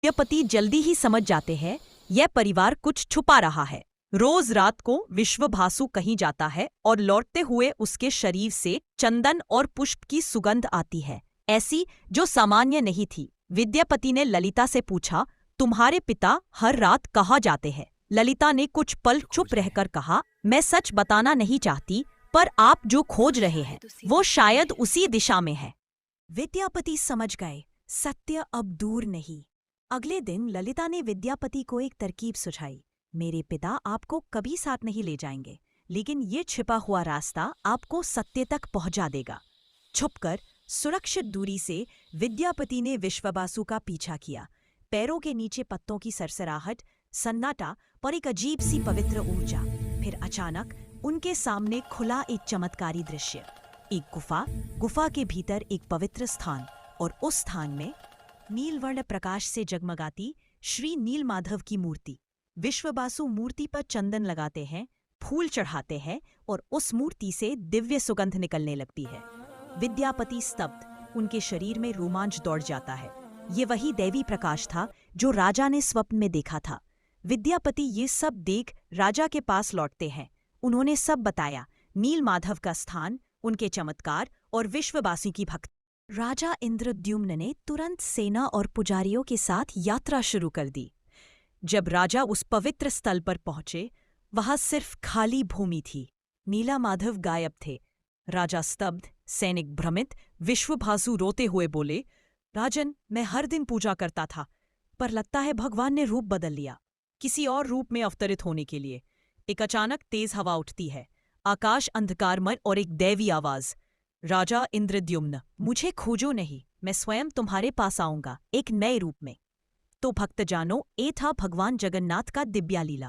विद्यापति जल्दी ही समझ जाते हैं यह परिवार कुछ छुपा रहा है। रोज रात को विश्वभासु कहीं जाता है और लौटते हुए उसके शरीर से चंदन और पुष्प की सुगंध आती है, ऐसी जो सामान्य नहीं थी। विद्यापति ने ललिता से पूछा, तुम्हारे पिता हर रात कहाँ जाते हैं? ललिता ने कुछ पल चुप रहकर कहा, मैं सच बताना नहीं चाहती, पर आप जो खोज रहे हैं वो शायद उसी दिशा में है। विद्यापति समझ गए, सत्य अब दूर नहीं। अगले दिन ललिता ने विद्यापति को एक तरकीब सुझाई। मेरे पिता आपको कभी साथ नहीं ले जाएंगे, लेकिन ये छिपा हुआ रास्ता आपको सत्य तक पहुंचा देगा। छुपकर सुरक्षित दूरी से विद्यापति ने विश्वभासु का पीछा किया। पैरों के नीचे पत्तों की सरसराहट, सन्नाटा और एक अजीब सी पवित्र ऊर्जा। फिर अचानक उनके सामने खुला एक चमत्कारी दृश्य। एक गुफा के भीतर एक पवित्र स्थान, और उस स्थान में नीलवर्ण प्रकाश से जगमगाती श्री नीलमाधव की मूर्ति। विश्वभासु मूर्ति पर चंदन लगाते हैं, फूल चढ़ाते हैं और उस मूर्ति से दिव्य सुगंध निकलने लगती है। विद्यापति स्तब्ध, उनके शरीर में रोमांच दौड़ जाता है। ये वही दैवी प्रकाश था जो राजा ने स्वप्न में देखा था। विद्यापति ये सब देख राजा के पास लौटते हैं। उन्होंने सब बताया, नीलमाधव का स्थान, उनके चमत्कार और विश्वभासु की भक्ति। राजा इंद्रद्युम्न ने तुरंत सेना और पुजारियों के साथ यात्रा शुरू कर दी। जब राजा उस पवित्र स्थल पर पहुंचे, वहां सिर्फ खाली भूमि थी। नीलमाधव गायब थे। राजा स्तब्ध, सैनिक भ्रमित। विश्वभासु रोते हुए बोले, राजन, मैं हर दिन पूजा करता था, पर लगता है भगवान ने रूप बदल लिया, किसी और रूप में अवतरित होने के लिए। एक अचानक तेज हवा उठती है, आकाश अंधकारमय और एक दैवी आवाज, राजा इंद्रद्युम्न, मुझे खोजो नहीं, मैं स्वयं तुम्हारे पास आऊंगा एक नए रूप में। तो भक्तजानों, ये था भगवान जगन्नाथ का दिव्या लीला।